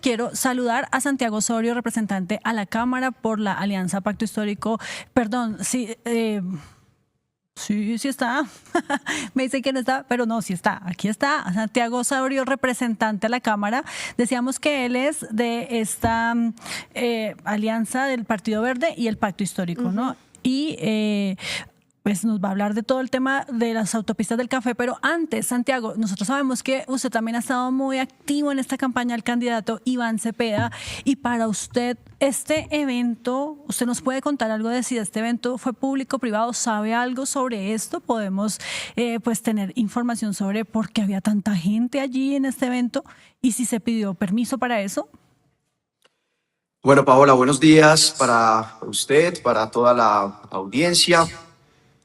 quiero saludar a Santiago Osorio, representante a la Cámara por la Alianza Pacto Histórico. Perdón, sí, sí está. Me dicen que no está, pero no, sí está. Aquí está Santiago Osorio, representante a la Cámara. Decíamos que él es de esta alianza del Partido Verde y el Pacto Histórico, ¿no? Y pues nos va a hablar de todo el tema de las autopistas del café, pero antes, Santiago, nosotros sabemos que usted también ha estado muy activo en esta campaña del candidato Iván Cepeda, y para usted este evento, ¿usted nos puede contar algo de si este evento fue público, privado? ¿Sabe algo sobre esto? ¿Podemos pues tener información sobre por qué había tanta gente allí en este evento y si se pidió permiso para eso? Bueno, Paola, buenos días para usted, para toda la audiencia.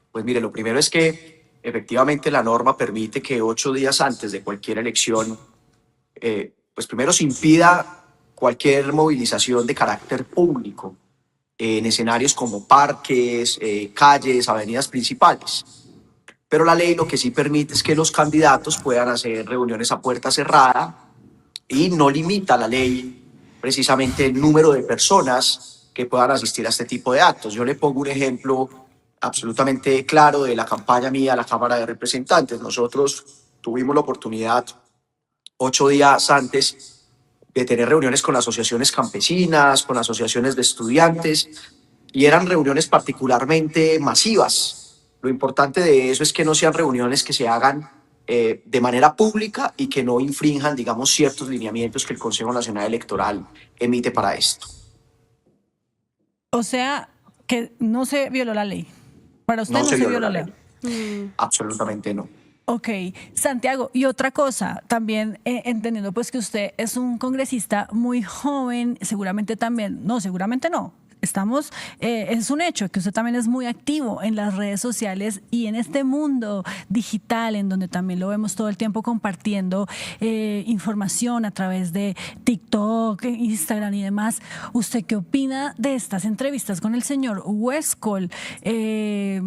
Pues mire, lo primero es que efectivamente la norma permite que 8 días antes de cualquier elección, pues primero se impida cualquier movilización de carácter público en escenarios como parques, calles, avenidas principales. Pero la ley lo que sí permite es que los candidatos puedan hacer reuniones a puerta cerrada y no limita la ley precisamente el número de personas que puedan asistir a este tipo de actos. Yo le pongo un ejemplo absolutamente claro de la campaña mía a la Cámara de Representantes. Nosotros tuvimos la oportunidad 8 días antes de tener reuniones con asociaciones campesinas, con asociaciones de estudiantes, y eran reuniones particularmente masivas. Lo importante de eso es que no sean reuniones que se hagan de manera pública y que no infrinjan, digamos, ciertos lineamientos que el Consejo Nacional Electoral emite para esto. O sea, que no se violó la ley. Para usted no se violó la ley. Absolutamente no. Ok, Santiago, y otra cosa, también entendiendo pues que usted es un congresista muy joven, seguramente también, no, seguramente no, estamos, es un hecho que usted también es muy activo en las redes sociales y en este mundo digital en donde también lo vemos todo el tiempo compartiendo información a través de TikTok, Instagram y demás. ¿Usted qué opina de estas entrevistas con el señor Huescol? ¿Qué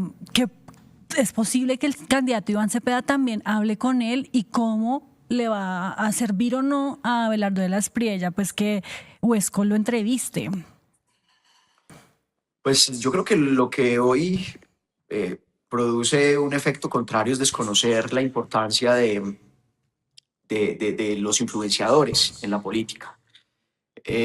es posible que el candidato Iván Cepeda también hable con él y cómo le va a servir o no a Abelardo de la Espriella, pues que Huescol lo entreviste? Pues yo creo que lo que hoy produce un efecto contrario es desconocer la importancia de los influenciadores en la política.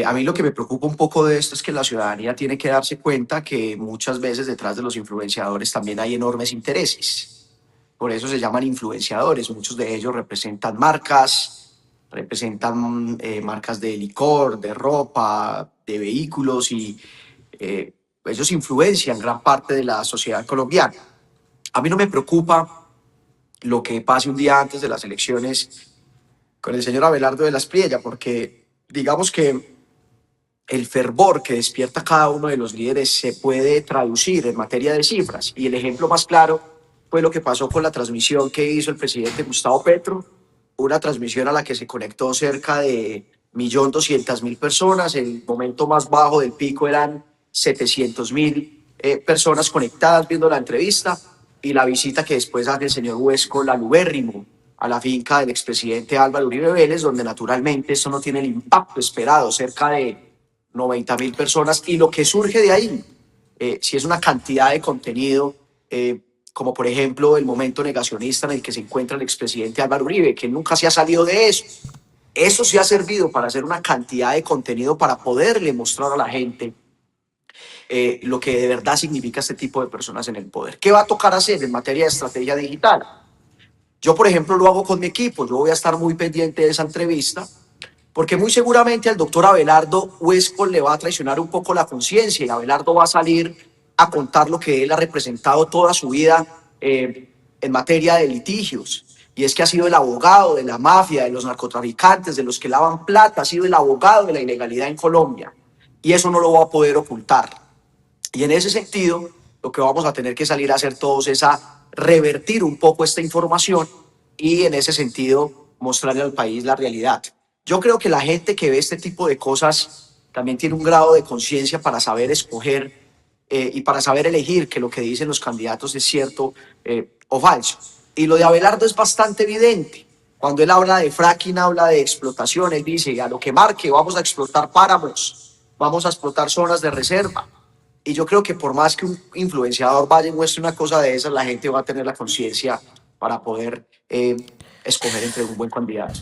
A mí lo que me preocupa un poco de esto es que la ciudadanía tiene que darse cuenta que muchas veces detrás de los influenciadores también hay enormes intereses. Por eso se llaman influenciadores. Muchos de ellos representan marcas de licor, de ropa, de vehículos, y ellos influencian gran parte de la sociedad colombiana. A mí no me preocupa lo que pase un día antes de las elecciones con el señor Abelardo de la Espriella, porque digamos que el fervor que despierta cada uno de los líderes se puede traducir en materia de cifras. Y el ejemplo más claro fue lo que pasó con la transmisión que hizo el presidente Gustavo Petro, una transmisión a la que se conectó cerca de 1.200.000 personas. El momento más bajo del pico eran 700.000 personas conectadas viendo la entrevista, y la visita que después hace el señor Huescol al ubérrimo, a la finca del expresidente Álvaro Uribe Vélez, donde naturalmente esto no tiene el impacto esperado, cerca de 90.000 personas. Y lo que surge de ahí, si es una cantidad de contenido, como por ejemplo el momento negacionista en el que se encuentra el expresidente Álvaro Uribe, que nunca se ha salido de eso. Eso sí ha servido para hacer una cantidad de contenido para poderle mostrar a la gente lo que de verdad significa este tipo de personas en el poder. ¿Qué va a tocar hacer en materia de estrategia digital? Yo, por ejemplo, lo hago con mi equipo. Yo voy a estar muy pendiente de esa entrevista, porque muy seguramente al doctor Abelardo Huescol le va a traicionar un poco la conciencia, y Abelardo va a salir a contar lo que él ha representado toda su vida en materia de litigios. Y es que ha sido el abogado de la mafia, de los narcotraficantes, de los que lavan plata, ha sido el abogado de la ilegalidad en Colombia. Y eso no lo va a poder ocultar. Y en ese sentido, lo que vamos a tener que salir a hacer todos es a revertir un poco esta información y en ese sentido mostrarle al país la realidad. Yo creo que la gente que ve este tipo de cosas también tiene un grado de conciencia para saber escoger y para saber elegir que lo que dicen los candidatos es cierto o falso. Y lo de Abelardo es bastante evidente. Cuando él habla de fracking, habla de explotación, él dice, a lo que marque, vamos a explotar páramos, vamos a explotar zonas de reserva. Y yo creo que por más que un influenciador vaya y muestre una cosa de esas, la gente va a tener la conciencia para poder escoger entre un buen candidato.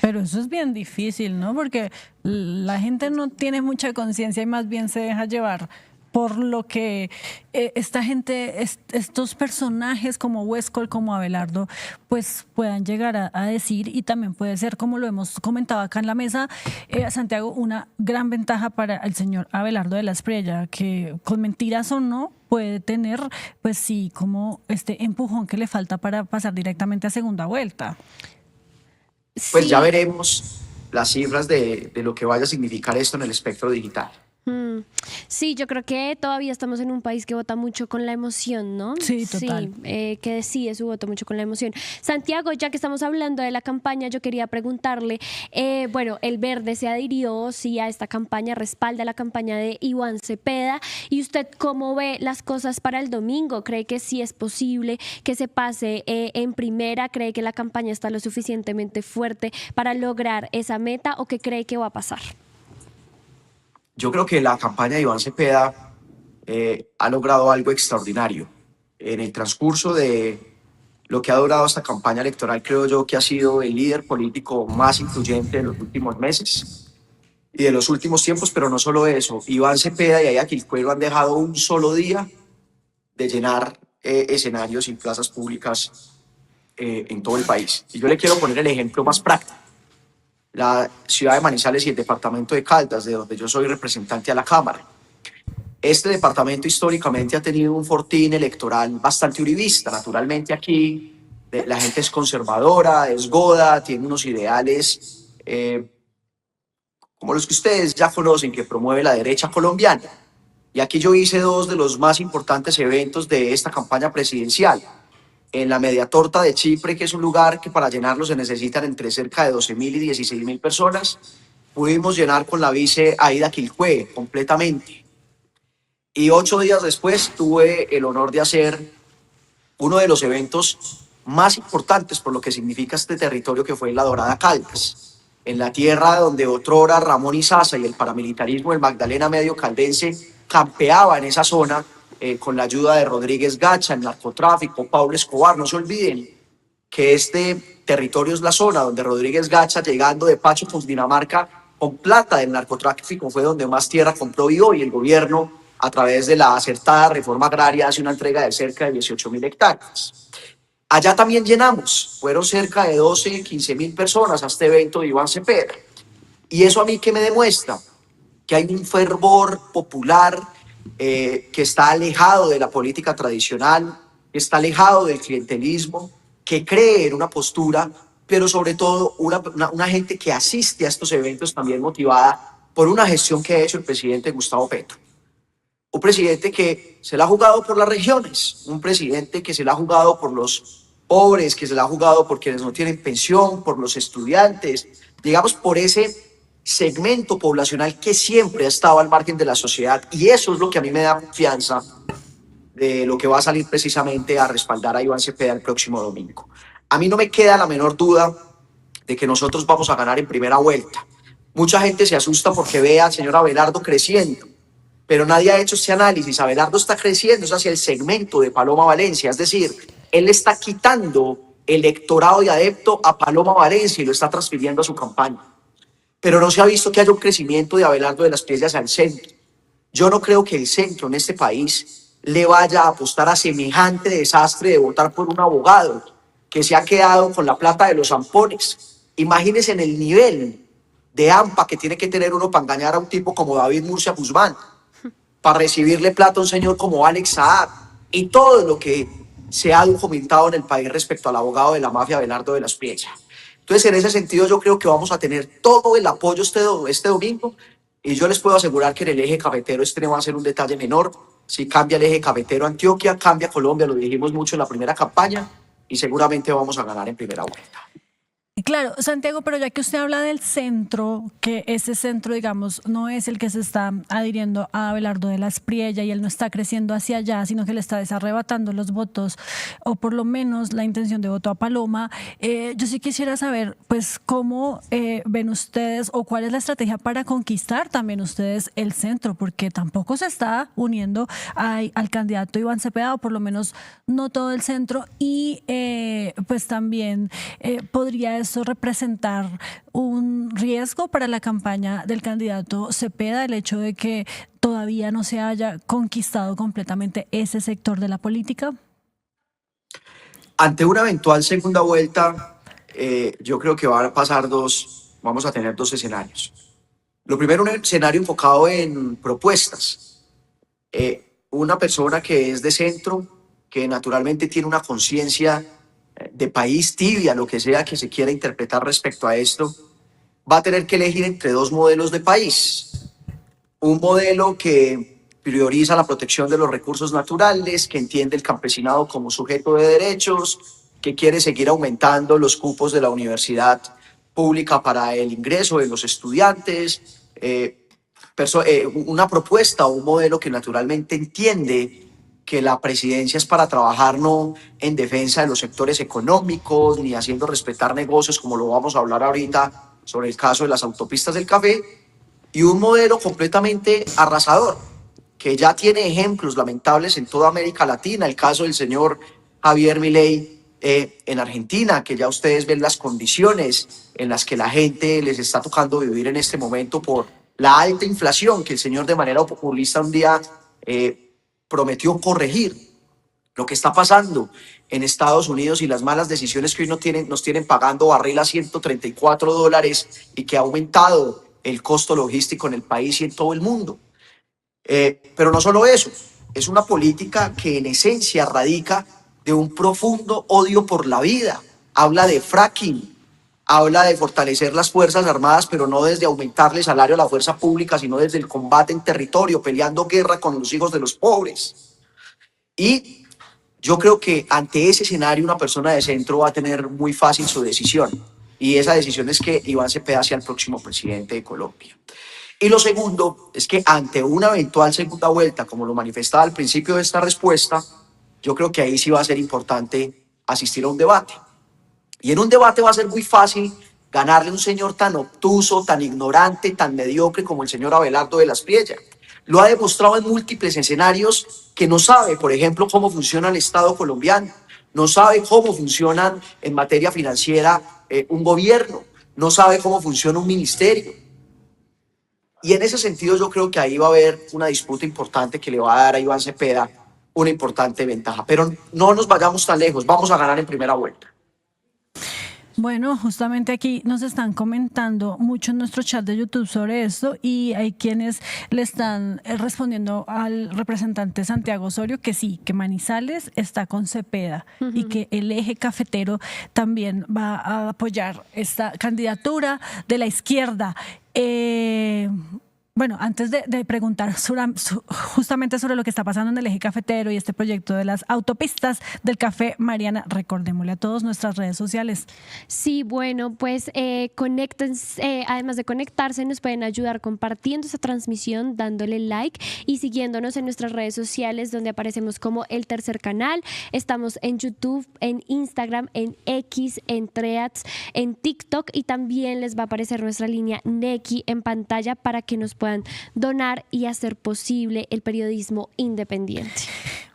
Pero eso es bien difícil, ¿no? Porque la gente no tiene mucha conciencia y más bien se deja llevar por lo que esta gente, estos personajes como Westcol, como Abelardo, pues puedan llegar a decir, y también puede ser, como lo hemos comentado acá en la mesa, Santiago, una gran ventaja para el señor Abelardo de la Espriella, que con mentiras o no, puede tener, pues sí, como este empujón que le falta para pasar directamente a segunda vuelta. Pues ya Sí, veremos las cifras de lo que vaya a significar esto en el espectro digital. sí, yo creo que todavía estamos en un país que vota mucho con la emoción, ¿no? Sí, total. Que decide su voto mucho con la emoción. Santiago, ya que estamos hablando de la campaña, yo quería preguntarle, bueno, el Verde se adhirió, sí, a esta campaña, respalda la campaña de Iván Cepeda. ¿Y usted cómo ve las cosas para el domingo? ¿Cree que sí es posible que se pase en primera? ¿Cree que la campaña está lo suficientemente fuerte para lograr esa meta o qué cree que va a pasar? Yo creo que la campaña de Iván Cepeda ha logrado algo extraordinario. En el transcurso de lo que ha durado esta campaña electoral, creo yo que ha sido el líder político más influyente de los últimos meses y de los últimos tiempos, pero no solo eso. Iván Cepeda y Aida Quilpué han dejado un solo día de llenar escenarios y plazas públicas en todo el país. Y yo le quiero poner el ejemplo más práctico. La ciudad de Manizales y el departamento de Caldas, de donde yo soy representante a la Cámara. Este departamento históricamente ha tenido un fortín electoral bastante uribista. Naturalmente aquí la gente es conservadora, es goda, tiene unos ideales como los que ustedes ya conocen, que promueve la derecha colombiana. Y aquí yo hice dos de los más importantes eventos de esta campaña presidencial. En la Media Torta de Chipre, que es un lugar que para llenarlo se necesitan entre cerca de 12.000 y 16.000 personas, pudimos llenar con la vice Aida Quilpué completamente. Y 8 días después tuve el honor de hacer uno de los eventos más importantes por lo que significa este territorio, que fue La Dorada Caldas, en la tierra donde otrora Ramón Izaza y el paramilitarismo del Magdalena Medio Caldense campeaba en esa zona con la ayuda de Rodríguez Gacha, el narcotráfico, Pablo Escobar. No se olviden que este territorio es la zona donde Rodríguez Gacha, llegando de Pacho, Cundinamarca, con plata del narcotráfico, fue donde más tierra compró, y hoy el gobierno, a través de la acertada reforma agraria, hace una entrega de cerca de 18.000 hectáreas. Allá también llenamos, fueron cerca de 12, 15.000 personas a este evento de Iván Cepeda. ¿Y eso a mí qué me demuestra? Que hay un fervor popular que está alejado de la política tradicional, que está alejado del clientelismo, que cree en una postura, pero sobre todo una gente que asiste a estos eventos también motivada por una gestión que ha hecho el presidente Gustavo Petro. Un presidente que se la ha jugado por las regiones, un presidente que se la ha jugado por los pobres, que se la ha jugado por quienes no tienen pensión, por los estudiantes, digamos por ese segmento poblacional que siempre ha estado al margen de la sociedad. Y eso es lo que a mí me da confianza de lo que va a salir precisamente a respaldar a Iván Cepeda el próximo domingo. A mí no me queda la menor duda de que nosotros vamos a ganar en primera vuelta. Mucha gente se asusta porque ve al señor Abelardo creciendo, pero nadie ha hecho este análisis. Abelardo está creciendo, es hacia el segmento de Paloma Valencia, es decir, él está quitando electorado y adepto a Paloma Valencia y lo está transfiriendo a su campaña. Pero no se ha visto que haya un crecimiento de Abelardo de las Espriella al centro. Yo no creo que el centro en este país le vaya a apostar a semejante desastre de votar por un abogado que se ha quedado con la plata de los zampones. Imagínense en el nivel de AMPA que tiene que tener uno para engañar a un tipo como David Murcia Guzmán, para recibirle plata a un señor como Alex Saab, y todo lo que se ha documentado en el país respecto al abogado de la mafia Abelardo de la Espriella. Entonces, en ese sentido, yo creo que vamos a tener todo el apoyo este domingo, y yo les puedo asegurar que en el eje cafetero este no va a ser un detalle menor. Si cambia el eje cafetero Antioquia, cambia Colombia, lo dijimos mucho en la primera campaña, y seguramente vamos a ganar en primera vuelta. Claro, Santiago, pero ya que usted habla del centro, que ese centro, digamos, no es el que se está adhiriendo a Abelardo de la Espriella y él no está creciendo hacia allá, sino que le está desarrebatando los votos, o por lo menos la intención de voto a Paloma. Yo sí quisiera saber, pues, cómo ven ustedes o cuál es la estrategia para conquistar también ustedes el centro, porque tampoco se está uniendo al candidato Iván Cepeda, o por lo menos no todo el centro, y pues también podría eso representar un riesgo para la campaña del candidato Cepeda, el hecho de que todavía no se haya conquistado completamente ese sector de la política. Ante una eventual segunda vuelta, yo creo que vamos a tener dos escenarios. Lo primero, un escenario enfocado en propuestas. Una persona que es de centro, que naturalmente tiene una conciencia de país tibia, lo que sea que se quiera interpretar respecto a esto, va a tener que elegir entre dos modelos de país. Un modelo que prioriza la protección de los recursos naturales, que entiende el campesinado como sujeto de derechos, que quiere seguir aumentando los cupos de la universidad pública para el ingreso de los estudiantes, una propuesta o un modelo que naturalmente entiende que la presidencia es para trabajar no en defensa de los sectores económicos ni haciendo respetar negocios, como lo vamos a hablar ahorita sobre el caso de las autopistas del café, y un modelo completamente arrasador, que ya tiene ejemplos lamentables en toda América Latina, el caso del señor Javier Milei en Argentina, que ya ustedes ven las condiciones en las que la gente les está tocando vivir en este momento por la alta inflación que el señor de manera populista un día prometió corregir. Lo que está pasando en Estados Unidos y las malas decisiones que hoy nos tienen pagando barril a $134 y que ha aumentado el costo logístico en el país y en todo el mundo. Pero no solo eso, es una política que en esencia radica de un profundo odio por la vida. Habla de fracking, habla de fortalecer las Fuerzas Armadas, pero no desde aumentarle el salario a la fuerza pública, sino desde el combate en territorio, peleando guerra con los hijos de los pobres. Y yo creo que ante ese escenario una persona de centro va a tener muy fácil su decisión. Y esa decisión es que Iván Cepeda sea el próximo presidente de Colombia. Y lo segundo es que ante una eventual segunda vuelta, como lo manifestaba al principio de esta respuesta, yo creo que ahí sí va a ser importante asistir a un debate. Y en un debate va a ser muy fácil ganarle a un señor tan obtuso, tan ignorante, tan mediocre como el señor Abelardo de la Espriella. Lo ha demostrado en múltiples escenarios que no sabe, por ejemplo, cómo funciona el Estado colombiano, no sabe cómo funciona en materia financiera un gobierno, no sabe cómo funciona un ministerio. Y en ese sentido yo creo que ahí va a haber una disputa importante que le va a dar a Iván Cepeda una importante ventaja. Pero no nos vayamos tan lejos, vamos a ganar en primera vuelta. Bueno, justamente aquí nos están comentando mucho en nuestro chat de YouTube sobre esto y hay quienes le están respondiendo al representante Santiago Osorio que sí, que Manizales está con Cepeda y que el eje cafetero también va a apoyar esta candidatura de la izquierda. Bueno, antes de preguntar justamente sobre lo que está pasando en el eje cafetero y este proyecto de las autopistas del café, Mariana, recordémosle a todos nuestras redes sociales. Sí, bueno, pues conéctense, además de conectarse, nos pueden ayudar compartiendo esta transmisión, dándole like y siguiéndonos en nuestras redes sociales donde aparecemos como El Tercer Canal. Estamos en YouTube, en Instagram, en X, en Threads, en TikTok y también les va a aparecer nuestra línea Nequi en pantalla para que nos puedan donar y hacer posible el periodismo independiente.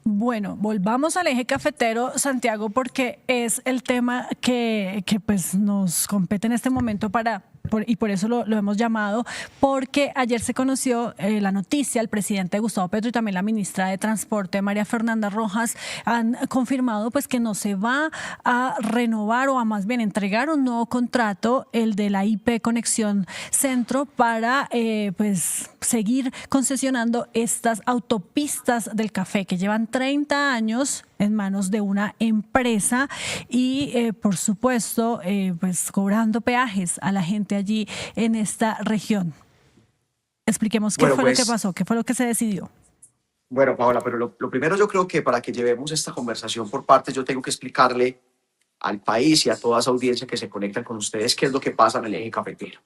Bueno, volvamos al eje cafetero, Santiago, porque es el tema que pues nos compete en este momento y por eso lo hemos llamado, porque ayer se conoció la noticia, el presidente Gustavo Petro y también la ministra de Transporte, María Fernanda Rojas, han confirmado pues que no se va a renovar o a más bien entregar un nuevo contrato, el de la IP Conexión Centro, para pues seguir concesionando estas autopistas del café que llevan 30 años en manos de una empresa y por supuesto pues cobrando peajes a la gente allí en esta región. Expliquemos qué fue lo que pasó, qué fue lo que se decidió. Bueno, Paola, pero lo primero yo creo que para que llevemos esta conversación por partes yo tengo que explicarle al país y a toda esa audiencia que se conecta con ustedes qué es lo que pasa en el eje cafetero.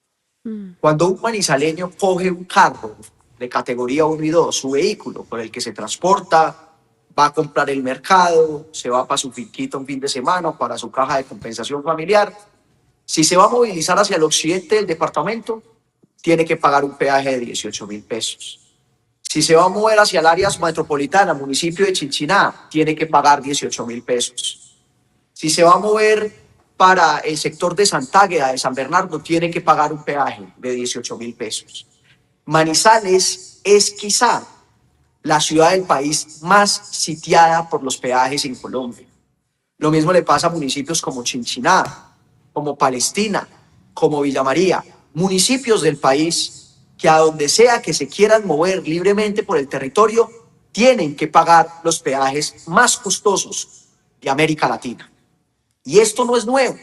Mm. Cuando un manizaleño coge un carro de categoría 1 y 2, su vehículo por el que se transporta, va a comprar el mercado, se va para su finquita un fin de semana, para su caja de compensación familiar, si se va a movilizar hacia el occidente del departamento, tiene que pagar un peaje de 18.000 pesos. Si se va a mover hacia el área metropolitana, municipio de Chinchiná, tiene que pagar 18.000 pesos. Si se va a mover para el sector de Santágueda, de San Bernardo, tiene que pagar un peaje de 18.000 pesos. Manizales es quizá la ciudad del país más sitiada por los peajes en Colombia. Lo mismo le pasa a municipios como Chinchiná, como Palestina, como Villa María, municipios del país que a donde sea que se quieran mover libremente por el territorio, tienen que pagar los peajes más costosos de América Latina. Y esto no es nuevo.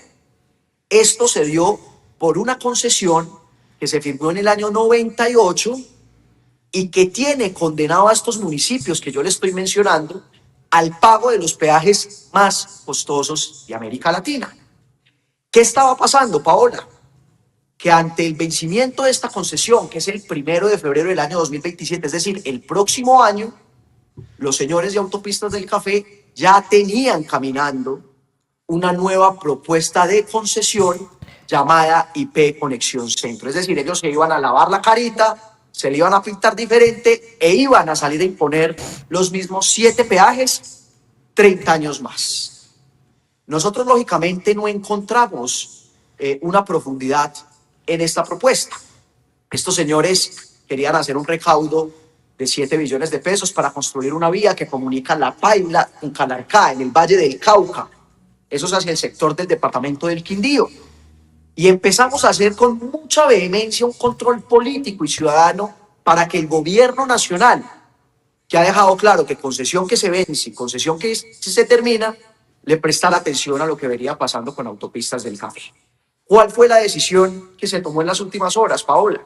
Esto se dio por una concesión que se firmó en el año 98 y que tiene condenado a estos municipios que yo les estoy mencionando al pago de los peajes más costosos de América Latina. ¿Qué estaba pasando, Paola? Que ante el vencimiento de esta concesión, que es el 1 de febrero del año 2027, es decir, el próximo año, los señores de Autopistas del Café ya tenían caminando una nueva propuesta de concesión llamada IP Conexión Centro. Es decir, ellos se iban a lavar la carita, se le iban a pintar diferente e iban a salir a imponer los mismos 7 peajes 30 años más. Nosotros, lógicamente, no encontramos una profundidad en esta propuesta. Estos señores querían hacer un recaudo de 7 billones de pesos para construir una vía que comunica La Paila con Calarcá, en el Valle del Cauca. Eso es hacia el sector del departamento del Quindío. Y empezamos a hacer con mucha vehemencia un control político y ciudadano para que el gobierno nacional, que ha dejado claro que concesión que se vence, concesión que se termina, le prestara atención a lo que venía pasando con Autopistas del Café. ¿Cuál fue la decisión que se tomó en las últimas horas, Paola?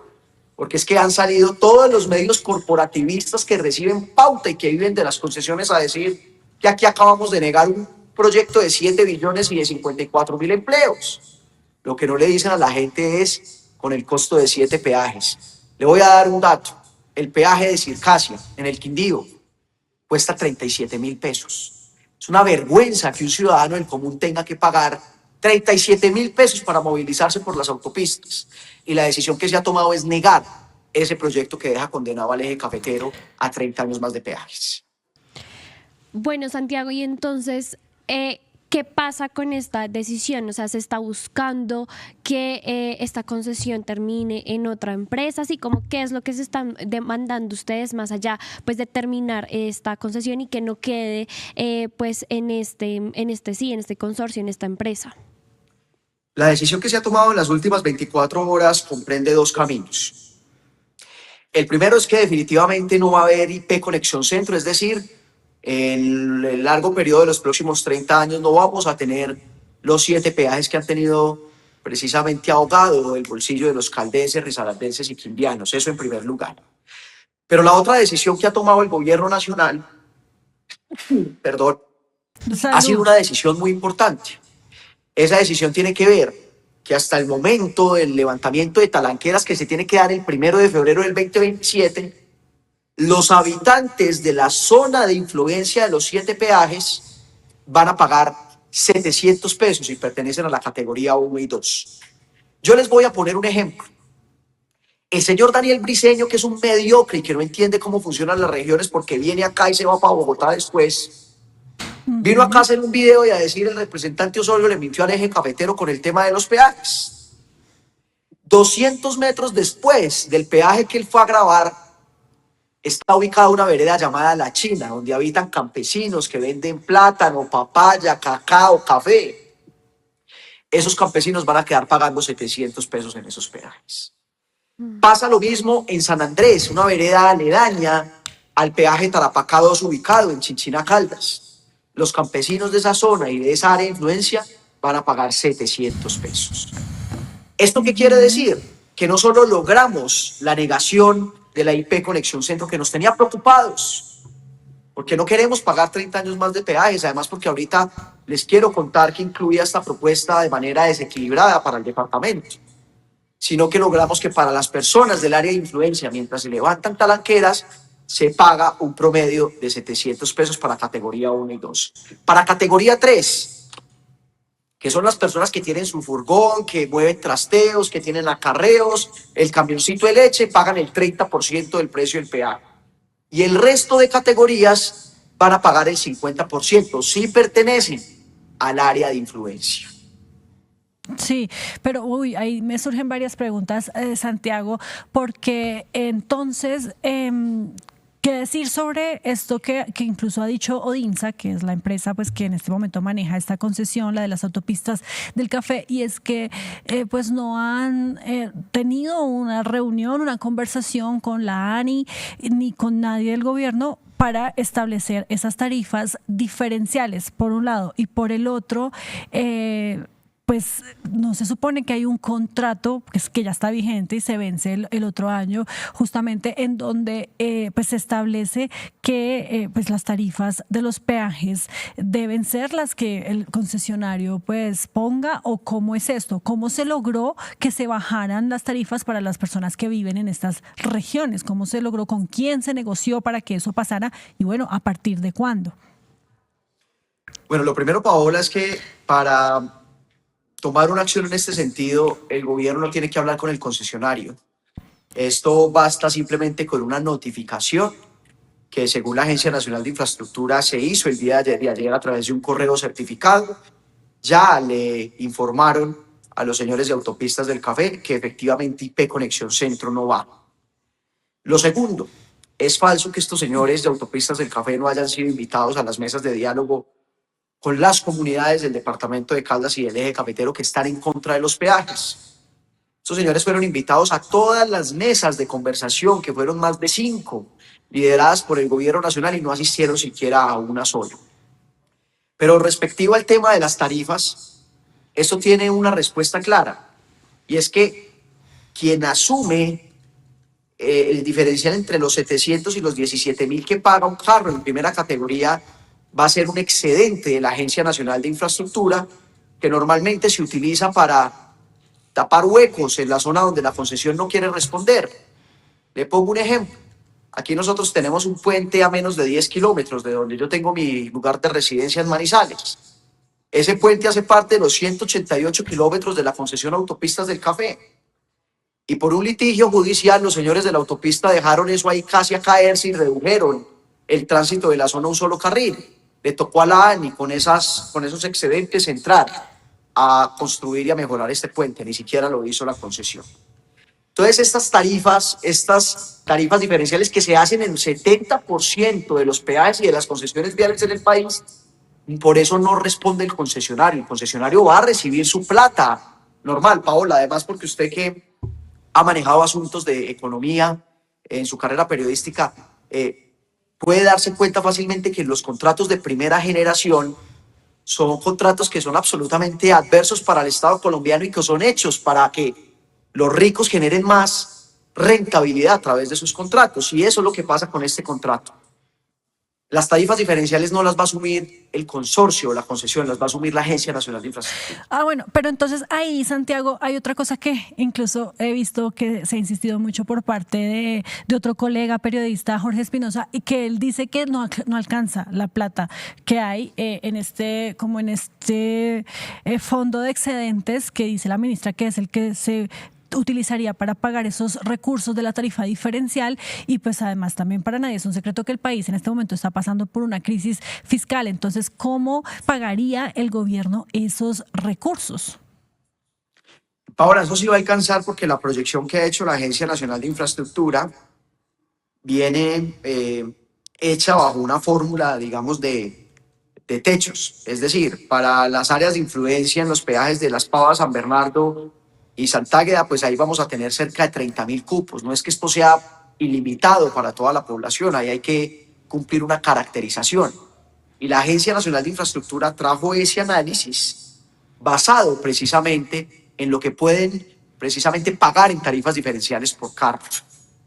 Porque es que han salido todos los medios corporativistas que reciben pauta y que viven de las concesiones a decir que aquí acabamos de negar un proyecto de 7 billones y de 54.000 empleos. Lo que no le dicen a la gente es con el costo de 7 peajes. Le voy a dar un dato. El peaje de Circasia en el Quindío cuesta 37.000 pesos. Es una vergüenza que un ciudadano del común tenga que pagar 37.000 pesos para movilizarse por las autopistas. Y la decisión que se ha tomado es negar ese proyecto que deja condenado al eje cafetero a 30 años más de peajes. Bueno, Santiago, y entonces, ¿qué pasa con esta decisión? O sea, ¿se está buscando que esta concesión termine en otra empresa? Así como, ¿qué es lo que se están demandando ustedes más allá pues, de terminar esta concesión y que no quede pues en este consorcio, en esta empresa? La decisión que se ha tomado en las últimas 24 horas comprende 2 caminos. El primero es que definitivamente no va a haber IP Conexión Centro, es decir, en el largo periodo de los próximos 30 años no vamos a tener los 7 peajes que han tenido precisamente ahogado el bolsillo de los caldenses, risaraldenses y quindianos, eso en primer lugar. Pero la otra decisión que ha tomado el gobierno nacional, ha sido una decisión muy importante. Esa decisión tiene que ver que hasta el momento del levantamiento de talanqueras que se tiene que dar el 1 de febrero del 2027, los habitantes de la zona de influencia de los 7 peajes van a pagar 700 pesos y pertenecen a la categoría 1 y 2. Yo les voy a poner un ejemplo. El señor Daniel Briceño, que es un mediocre y que no entiende cómo funcionan las regiones porque viene acá y se va para Bogotá después, vino acá a hacer un video y a decir el representante Osorio le mintió al eje cafetero con el tema de los peajes. 200 metros después del peaje que él fue a grabar, está ubicada una vereda llamada La China, donde habitan campesinos que venden plátano, papaya, cacao, café. Esos campesinos van a quedar pagando 700 pesos en esos peajes. Pasa lo mismo en San Andrés, una vereda aledaña al peaje Tarapacá 2 ubicado en Chinchiná, Caldas. Los campesinos de esa zona y de esa área de influencia van a pagar 700 pesos. ¿Esto qué quiere decir? Que no solo logramos la negación de la IP Conexión Centro que nos tenía preocupados, porque no queremos pagar 30 años más de peajes, además porque ahorita les quiero contar que incluía esta propuesta de manera desequilibrada para el departamento, sino que logramos que para las personas del área de influencia, mientras se levantan talanqueras, se paga un promedio de 700 pesos para categoría 1 y 2. Para categoría 3, que son las personas que tienen su furgón, que mueven trasteos, que tienen acarreos, el camioncito de leche, pagan el 30% del precio del peaje. Y el resto de categorías van a pagar el 50% si pertenecen al área de influencia. Sí, pero ahí me surgen varias preguntas, Santiago, porque entonces, ¿qué decir sobre esto que incluso ha dicho Odinsa, que es la empresa pues que en este momento maneja esta concesión, la de las autopistas del café, y es que pues no han tenido una reunión, una conversación con la ANI ni con nadie del gobierno para establecer esas tarifas diferenciales, por un lado, y por el otro, pues no se supone que hay un contrato pues, que ya está vigente y se vence el otro año, justamente en donde pues se establece que pues las tarifas de los peajes deben ser las que el concesionario pues ponga, o cómo es esto, cómo se logró que se bajaran las tarifas para las personas que viven en estas regiones, cómo se logró, con quién se negoció para que eso pasara y bueno, a partir de cuándo. Bueno, lo primero, Paola, es que para tomar una acción en este sentido, el gobierno no tiene que hablar con el concesionario. Esto basta simplemente con una notificación que, según la Agencia Nacional de Infraestructura, se hizo el día de ayer a través de un correo certificado. Ya le informaron a los señores de Autopistas del Café que efectivamente IP Conexión Centro no va. Lo segundo, es falso que estos señores de Autopistas del Café no hayan sido invitados a las mesas de diálogo con las comunidades del departamento de Caldas y del eje cafetero que están en contra de los peajes. Estos señores fueron invitados a todas las mesas de conversación, que fueron más de 5, lideradas por el gobierno nacional, y no asistieron siquiera a una sola. Pero respectivo al tema de las tarifas, esto tiene una respuesta clara, y es que quien asume el diferencial entre los 700 y los 17.000 que paga un carro en primera categoría va a ser un excedente de la Agencia Nacional de Infraestructura, que normalmente se utiliza para tapar huecos en la zona donde la concesión no quiere responder. Le pongo un ejemplo. Aquí nosotros tenemos un puente a menos de 10 kilómetros de donde yo tengo mi lugar de residencia en Manizales. Ese puente hace parte de los 188 kilómetros de la concesión Autopistas del Café. Y por un litigio judicial, los señores de la autopista dejaron eso ahí casi a caerse y redujeron el tránsito de la zona a un solo carril. Le tocó a la ANI con esos excedentes entrar a construir y a mejorar este puente. Ni siquiera lo hizo la concesión. Entonces, estas tarifas diferenciales que se hacen en el 70% de los peajes y de las concesiones viales en el país, por eso no responde el concesionario. El concesionario va a recibir su plata normal, Paola. Además, porque usted que ha manejado asuntos de economía en su carrera periodística, puede darse cuenta fácilmente que los contratos de primera generación son contratos que son absolutamente adversos para el Estado colombiano y que son hechos para que los ricos generen más rentabilidad a través de sus contratos. Y eso es lo que pasa con este contrato. Las tarifas diferenciales no las va a asumir el consorcio o la concesión, las va a asumir la Agencia Nacional de Infraestructura. Bueno, pero entonces ahí, Santiago, hay otra cosa que incluso he visto que se ha insistido mucho por parte de otro colega periodista, Jorge Espinosa, y que él dice que no alcanza la plata que hay en este fondo de excedentes que dice la ministra que es el que se utilizaría para pagar esos recursos de la tarifa diferencial. Y pues además también para nadie es un secreto que el país en este momento está pasando por una crisis fiscal. Entonces, ¿cómo pagaría el gobierno esos recursos? Paola, eso sí va a alcanzar porque la proyección que ha hecho la Agencia Nacional de Infraestructura viene hecha bajo una fórmula, digamos, de techos. Es decir, para las áreas de influencia en los peajes de Las Pavas, San Bernardo y Santágueda, pues ahí vamos a tener cerca de 30.000 cupos. No es que esto sea ilimitado para toda la población, ahí hay que cumplir una caracterización. Y la Agencia Nacional de Infraestructura trajo ese análisis basado precisamente en lo que pueden precisamente pagar en tarifas diferenciales por carro.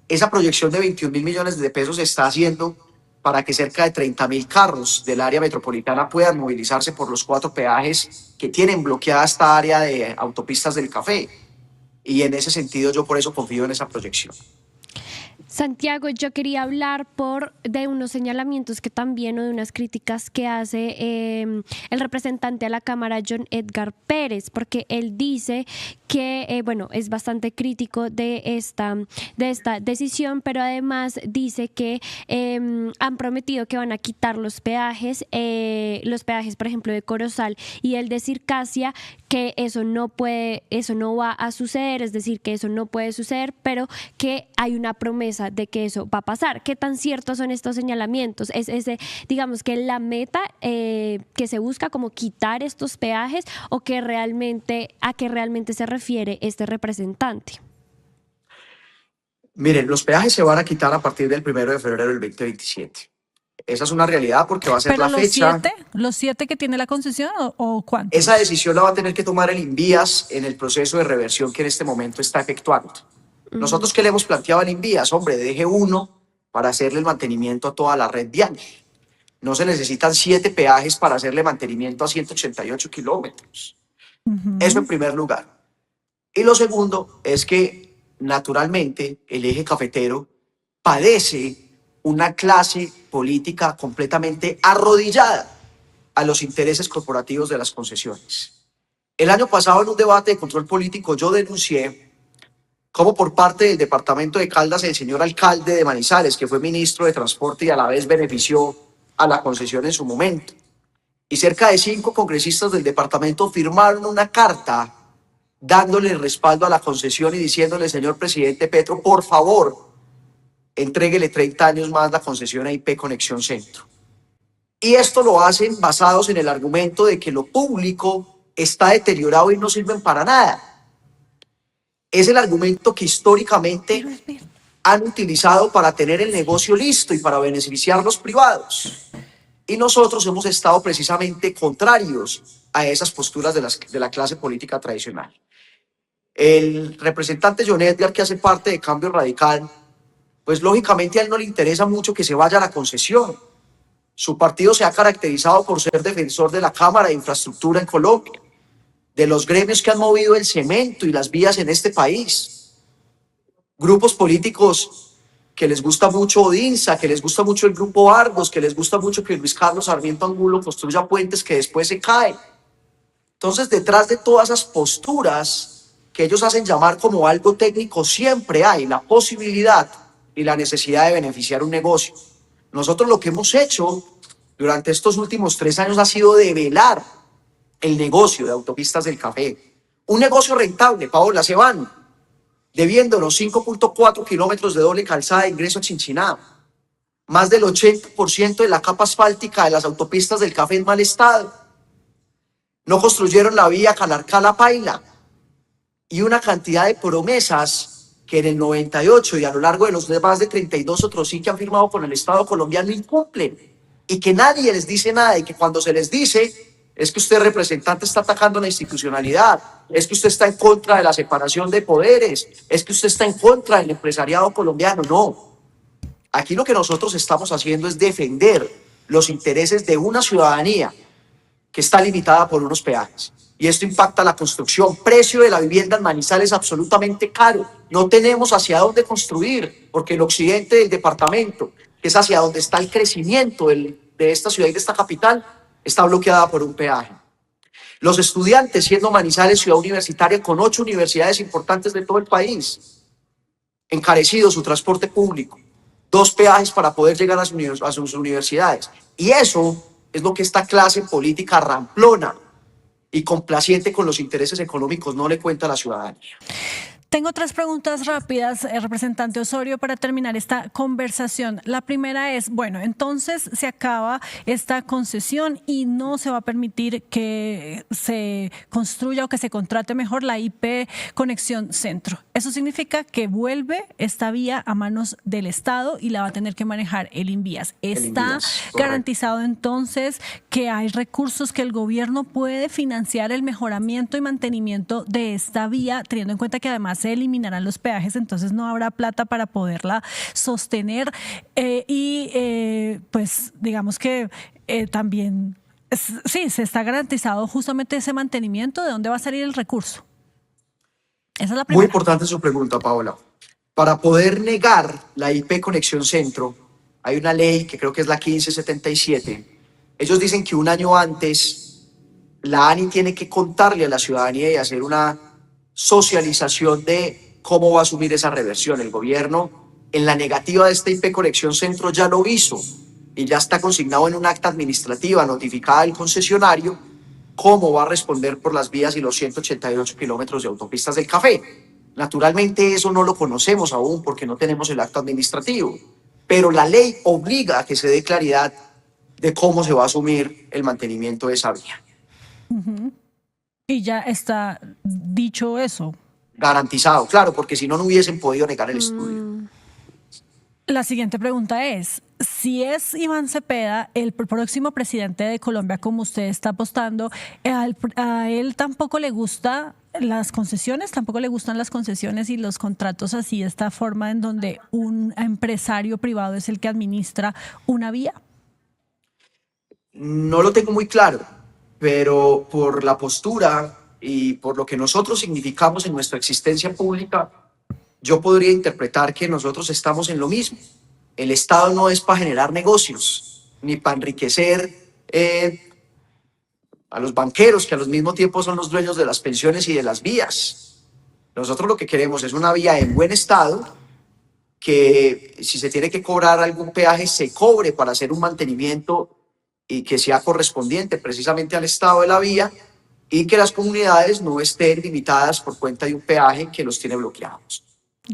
Esa proyección de 21.000 millones de pesos se está haciendo para que cerca de 30.000 carros del área metropolitana puedan movilizarse por los 4 peajes que tienen bloqueada esta área de autopistas del café. Y en ese sentido yo por eso confío en esa proyección. Santiago, yo quería hablar de unos señalamientos que también, o de unas críticas que hace el representante a la Cámara, John Edgar Pérez, porque él dice que, bueno, es bastante crítico de esta decisión, pero además dice que han prometido que van a quitar los peajes, por ejemplo, de Corozal y el de Circasia, que eso no va a suceder, es decir, que eso no puede suceder, pero que hay una promesa de que eso va a pasar. ¿Qué tan ciertos son estos señalamientos? ¿Es digamos que la meta que se busca, como quitar estos peajes, o a qué realmente se refiere este representante? Miren, los peajes se van a quitar a partir del 1 de febrero del 2027. Esa es una realidad porque va a ser ¿Pero la fecha. los 7 que tiene la concesión o cuántos? Esa decisión la va a tener que tomar el INVÍAS en el proceso de reversión que en este momento está efectuando. Nosotros, ¿qué le hemos planteado al INVÍAS? Hombre, deje uno para hacerle el mantenimiento a toda la red vial. No se necesitan 7 peajes para hacerle mantenimiento a 188 kilómetros. Eso en primer lugar. Y lo segundo es que, naturalmente, el eje cafetero padece una clase política completamente arrodillada a los intereses corporativos de las concesiones. El año pasado, en un debate de control político, yo denuncié cómo por parte del departamento de Caldas el señor alcalde de Manizales, que fue ministro de Transporte y a la vez benefició a la concesión en su momento, y cerca de 5 congresistas del departamento firmaron una carta dándole respaldo a la concesión y diciéndole: señor presidente Petro, por favor, entréguele 30 años más la concesión a IP Conexión Centro. Y esto lo hacen basados en el argumento de que lo público está deteriorado y no sirven para nada. Es el argumento que históricamente han utilizado para tener el negocio listo y para beneficiar a los privados. Y nosotros hemos estado precisamente contrarios a esas posturas de la clase política tradicional. El representante John Edgar, que hace parte de Cambio Radical, pues lógicamente a él no le interesa mucho que se vaya la concesión. Su partido se ha caracterizado por ser defensor de la Cámara de Infraestructura en Colombia, de los gremios que han movido el cemento y las vías en este país. Grupos políticos que les gusta mucho Odinsa, que les gusta mucho el Grupo Argos, que les gusta mucho que Luis Carlos Sarmiento Angulo construya puentes que después se caen. Entonces, detrás de todas esas posturas que ellos hacen llamar como algo técnico, siempre hay la posibilidad y la necesidad de beneficiar un negocio. Nosotros lo que hemos hecho durante estos últimos 3 años ha sido develar el negocio de Autopistas del Café. Un negocio rentable, Paola, se van debiendo los 5.4 kilómetros de doble calzada de ingreso a Chinchiná. Más del 80% de la capa asfáltica de las autopistas del Café en mal estado. No construyeron la vía Calarcá-La y una cantidad de promesas que en el 98 y a lo largo de los más de 32 otros sí que han firmado con el Estado colombiano incumplen, y que nadie les dice nada, y que cuando se les dice: es que usted, representante, está atacando la institucionalidad, es que usted está en contra de la separación de poderes, es que usted está en contra del empresariado colombiano. No, aquí lo que nosotros estamos haciendo es defender los intereses de una ciudadanía que está limitada por unos peajes. Y esto impacta la construcción. Precio de la vivienda en Manizales absolutamente caro. No tenemos hacia dónde construir, porque el occidente del departamento, que es hacia donde está el crecimiento de esta ciudad y de esta capital, está bloqueada por un peaje. Los estudiantes, siendo Manizales ciudad universitaria con 8 universidades importantes de todo el país, encarecido su transporte público, 2 peajes para poder llegar a sus universidades. Y eso es lo que esta clase política ramplona y complaciente con los intereses económicos no le cuenta a la ciudadanía. Tengo 3 preguntas rápidas, representante Osorio, para terminar esta conversación. La primera es, bueno, entonces se acaba esta concesión y no se va a permitir que se construya o que se contrate mejor la IP Conexión Centro. Eso significa que vuelve esta vía a manos del Estado y la va a tener que manejar el INVÍAS. ¿Está garantizado entonces que hay recursos que el gobierno puede financiar el mejoramiento y mantenimiento de esta vía, teniendo en cuenta que además además se eliminarán los peajes, entonces no habrá plata para poderla sostener pues digamos que también sí, se está garantizado justamente ese mantenimiento. ¿De dónde va a salir el recurso? Esa es la primera. Muy importante su pregunta, Paola. Para poder negar la IP Conexión Centro, hay una ley que creo que es la 1577. Ellos dicen que un año antes la ANI tiene que contarle a la ciudadanía y hacer una socialización de cómo va a asumir esa reversión. El gobierno, en la negativa de esta IP Conexión Centro, ya lo hizo y ya está consignado en un acta administrativa notificada al concesionario cómo va a responder por las vías y los 188 kilómetros de autopistas del Café. Naturalmente eso no lo conocemos aún porque no tenemos el acto administrativo, pero la ley obliga a que se dé claridad de cómo se va a asumir el mantenimiento de esa vía. Y ya está dicho eso. Garantizado, claro, porque si no, no hubiesen podido negar el estudio. La siguiente pregunta es, si es Iván Cepeda el próximo presidente de Colombia, como usted está apostando, a él tampoco le gusta las concesiones, tampoco le gustan las concesiones y los contratos así, de esta forma en donde un empresario privado es el que administra una vía. No lo tengo muy claro, pero por la postura y por lo que nosotros significamos en nuestra existencia pública, yo podría interpretar que nosotros estamos en lo mismo. El Estado no es para generar negocios, ni para enriquecer a los banqueros, que al mismo tiempo son los dueños de las pensiones y de las vías. Nosotros lo que queremos es una vía en buen estado, que si se tiene que cobrar algún peaje, se cobre para hacer un mantenimiento y que sea correspondiente precisamente al estado de la vía, y que las comunidades no estén limitadas por cuenta de un peaje que los tiene bloqueados.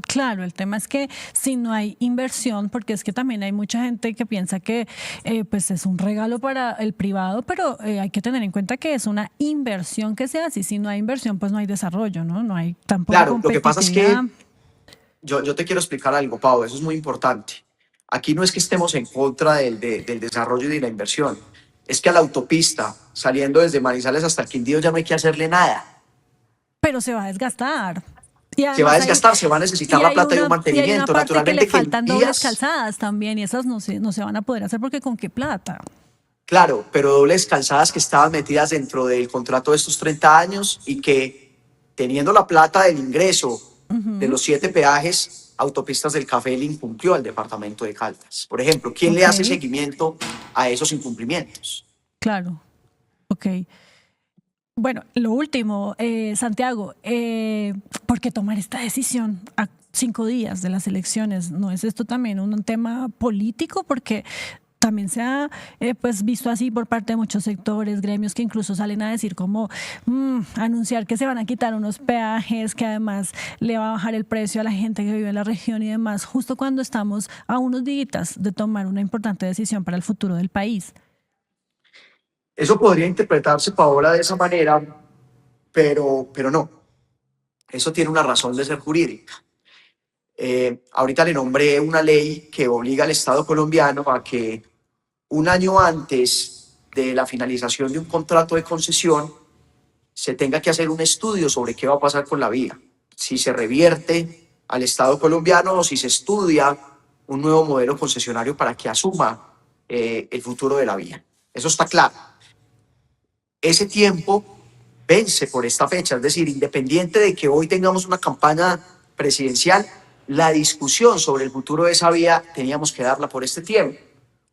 Claro, el tema es que si no hay inversión, porque es que también hay mucha gente que piensa que pues es un regalo para el privado, pero hay que tener en cuenta que es una inversión que se hace, y si no hay inversión, pues no hay desarrollo, ¿no? No hay tampoco Claro, lo que pasa es que competitividad. yo te quiero explicar algo, Pau, eso es muy importante. Aquí no es que estemos en contra del desarrollo y de la inversión, es que a la autopista, saliendo desde Manizales hasta el Quindío, ya no hay que hacerle nada. Pero se va a desgastar. Se va a desgastar, se va a necesitar la plata de un mantenimiento. Y hay una parte Naturalmente que le faltan dobles vías, calzadas también, y esas no se van a poder hacer porque ¿con qué plata? claro, pero dobles calzadas que estaban metidas dentro del contrato de estos 30 años y que, teniendo la plata del ingreso de los 7 peajes, Autopistas del Café le incumplió al departamento de Caldas. Por ejemplo, ¿quién le hace seguimiento a esos incumplimientos? Claro, ok. Bueno, lo último, Santiago, ¿por qué tomar esta decisión a 5 días de las elecciones? ¿No es esto también un tema político? Porque también se ha pues visto así por parte de muchos sectores, gremios que incluso salen a decir como anunciar que se van a quitar unos peajes, que además le va a bajar el precio a la gente que vive en la región y demás, justo cuando estamos a unos días de tomar una importante decisión para el futuro del país. Eso podría interpretarse, Paola, de esa manera, pero no. Eso tiene una razón de ser jurídica. Ahorita le nombré una ley que obliga al Estado colombiano a que un año antes de la finalización de un contrato de concesión se tenga que hacer un estudio sobre qué va a pasar con la vía, si se revierte al Estado colombiano o si se estudia un nuevo modelo concesionario para que asuma el futuro de la vía. Eso está claro. Ese tiempo vence por esta fecha, es decir, independiente de que hoy tengamos una campaña presidencial, la discusión sobre el futuro de esa vía teníamos que darla por este tiempo,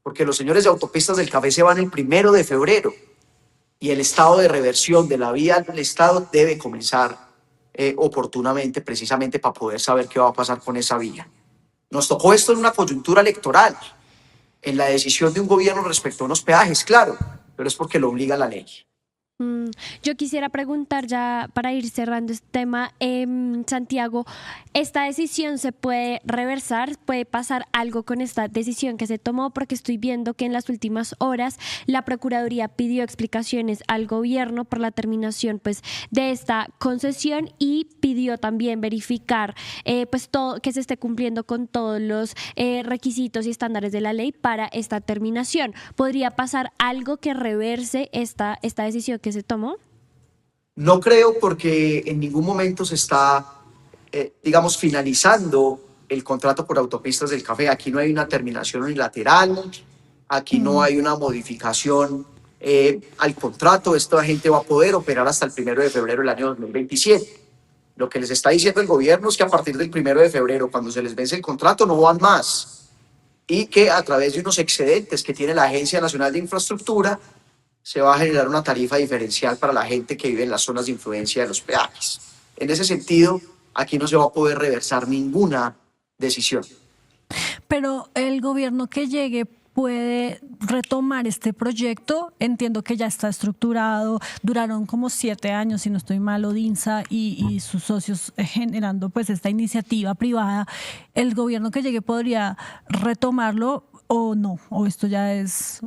porque los señores de Autopistas del Café se van el 1 de febrero y el estado de reversión de la vía del Estado debe comenzar oportunamente, precisamente para poder saber qué va a pasar con esa vía. Nos tocó esto en una coyuntura electoral, en la decisión de un gobierno respecto a unos peajes, claro, pero es porque lo obliga la ley. Yo quisiera preguntar ya para ir cerrando este tema, Santiago, ¿esta decisión se puede reversar? ¿Puede pasar algo con esta decisión que se tomó? Porque estoy viendo que en las últimas horas la Procuraduría pidió explicaciones al gobierno por la terminación pues, de esta concesión y pidió también verificar pues, todo, que se esté cumpliendo con todos los requisitos y estándares de la ley para esta terminación. ¿Podría pasar algo que reverse esta decisión que se tomó? No creo, porque en ningún momento se está digamos, finalizando el contrato por autopistas del café. Aquí no hay una terminación unilateral, aquí no hay una modificación al contrato. Esta gente va a poder operar hasta el 1 de febrero del año 2027. Lo que les está diciendo el gobierno es que a partir del 1 de febrero, cuando se les vence el contrato, no van más. Y que a través de unos excedentes que tiene la Agencia Nacional de Infraestructura, se va a generar una tarifa diferencial para la gente que vive en las zonas de influencia de los peajes. En ese sentido, aquí no se va a poder reversar ninguna decisión. Pero el gobierno que llegue puede retomar este proyecto. Entiendo que ya está estructurado, duraron como 7 años, si no estoy mal, Odinsa y sus socios generando pues esta iniciativa privada. ¿El gobierno que llegue podría retomarlo o no? ¿O esto ya es...?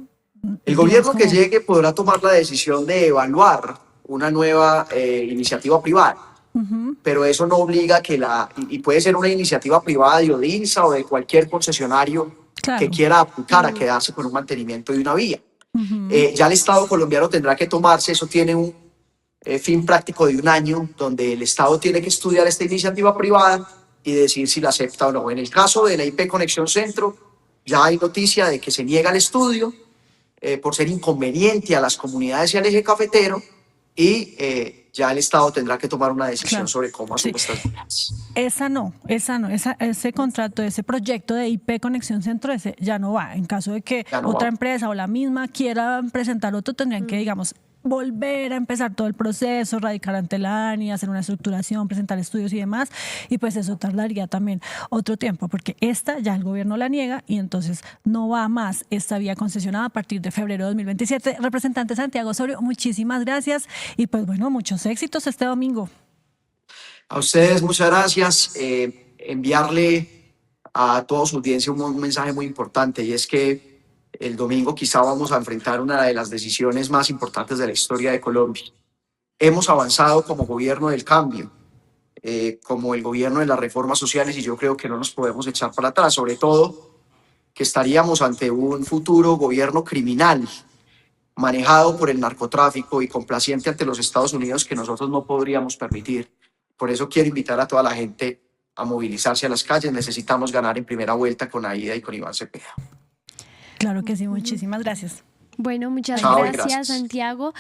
El gobierno que llegue podrá tomar la decisión de evaluar una nueva iniciativa privada, pero eso no obliga que y puede ser una iniciativa privada de Odinsa o de cualquier concesionario que quiera aplicar a quedarse con un mantenimiento de una vía. Ya el Estado colombiano tendrá que tomarse, eso tiene un fin práctico de 1 año, donde el Estado tiene que estudiar esta iniciativa privada y decir si la acepta o no. En el caso de la IP Conexión Centro, ya hay noticia de que se niega el estudio, por ser inconveniente a las comunidades y al eje cafetero, y ya el Estado tendrá que tomar una decisión sobre cómo hacer estas vías. Ese contrato, ese proyecto de IP Conexión Centro, ese ya no va. En caso de que otra empresa o la misma quiera presentar otro, tendrían que, digamos, volver a empezar todo el proceso, radicar ante la ANI, hacer una estructuración, presentar estudios y demás, y pues eso tardaría también otro tiempo, porque esta ya el gobierno la niega y entonces no va más esta vía concesionada a partir de febrero de 2027. Representante Santiago Osorio, muchísimas gracias y pues bueno, muchos éxitos este domingo. A ustedes muchas gracias. Enviarle a toda su audiencia un mensaje muy importante, y es que el domingo quizá vamos a enfrentar una de las decisiones más importantes de la historia de Colombia. Hemos avanzado como gobierno del cambio, como el gobierno de las reformas sociales, y yo creo que no nos podemos echar para atrás, sobre todo que estaríamos ante un futuro gobierno criminal manejado por el narcotráfico y complaciente ante los Estados Unidos, que nosotros no podríamos permitir. Por eso quiero invitar a toda la gente a movilizarse a las calles. Necesitamos ganar en primera vuelta con Aida y con Iván Cepeda. Claro que sí, muchísimas gracias. Bueno, muchas gracias, Santiago.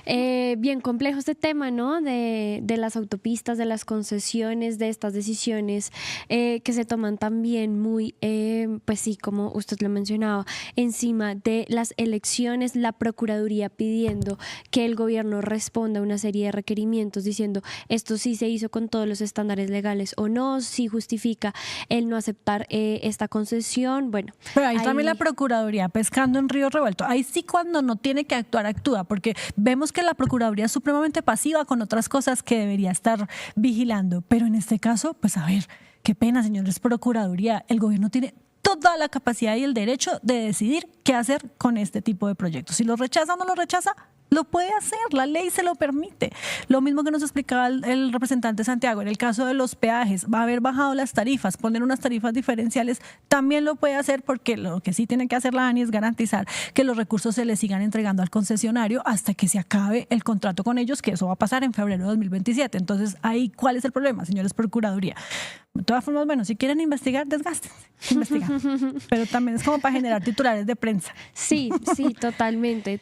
Bien complejo este tema, ¿no? De las autopistas, de las concesiones, de estas decisiones que se toman también muy, pues sí, como usted lo mencionaba, encima de las elecciones, la Procuraduría pidiendo que el gobierno responda a una serie de requerimientos diciendo esto sí se hizo con todos los estándares legales o no, si justifica el no aceptar esta concesión. Bueno, pero ahí también la Procuraduría pescando en río revuelto. Ahí sí, cuando no tiene que actuar, actúa, porque vemos que la Procuraduría es supremamente pasiva con otras cosas que debería estar vigilando, pero en este caso, pues a ver, qué pena, señores Procuraduría, el gobierno tiene toda la capacidad y el derecho de decidir qué hacer con este tipo de proyectos. Si lo rechaza o no lo rechaza, lo puede hacer, la ley se lo permite. Lo mismo que nos explicaba el representante Santiago, en el caso de los peajes, va a haber bajado las tarifas, poner unas tarifas diferenciales, también lo puede hacer, porque lo que sí tiene que hacer la ANI es garantizar que los recursos se le sigan entregando al concesionario hasta que se acabe el contrato con ellos, que eso va a pasar en febrero de 2027. Entonces, ahí, ¿cuál es el problema, señores Procuraduría? De todas formas, bueno, si quieren investigar, desgástense, investigar. Pero también es como para generar titulares de prensa. Sí, totalmente.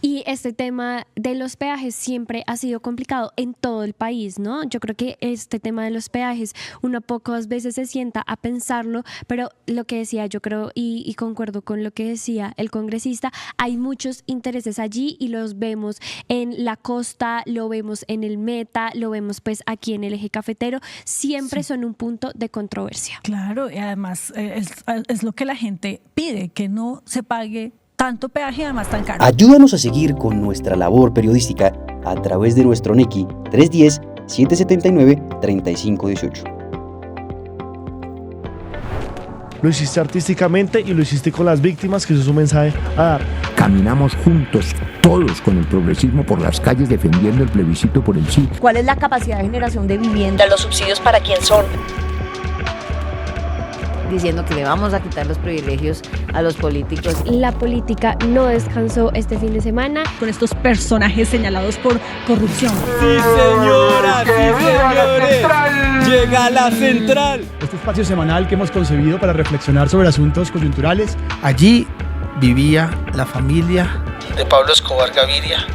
Y este tema de los peajes siempre ha sido complicado en todo el país, ¿no? Yo creo que este tema de los peajes, uno pocas veces se sienta a pensarlo, pero lo que decía, yo creo, y concuerdo con lo que decía el congresista, hay muchos intereses allí y los vemos en la costa, lo vemos en el Meta, lo vemos pues aquí en el eje cafetero, siempre son un punto de controversia. Claro, y además es lo que la gente pide, que no se pague tanto peaje, además tan caro. Ayúdanos a seguir con nuestra labor periodística a través de nuestro NECI 310-779-3518. Lo hiciste artísticamente y lo hiciste con las víctimas, que eso es un mensaje a dar. Caminamos juntos, todos con el progresismo por las calles defendiendo el plebiscito por el sí. ¿Cuál es la capacidad de generación de vivienda? ¿Los subsidios para quién son? diciendo que le vamos a quitar los privilegios a los políticos. La política no descansó este fin de semana. Con estos personajes señalados por corrupción. Sí, señora, sí, señores. Llega a la central. Este espacio semanal que hemos concebido para reflexionar sobre asuntos coyunturales. Allí vivía la familia de Pablo Escobar Gaviria.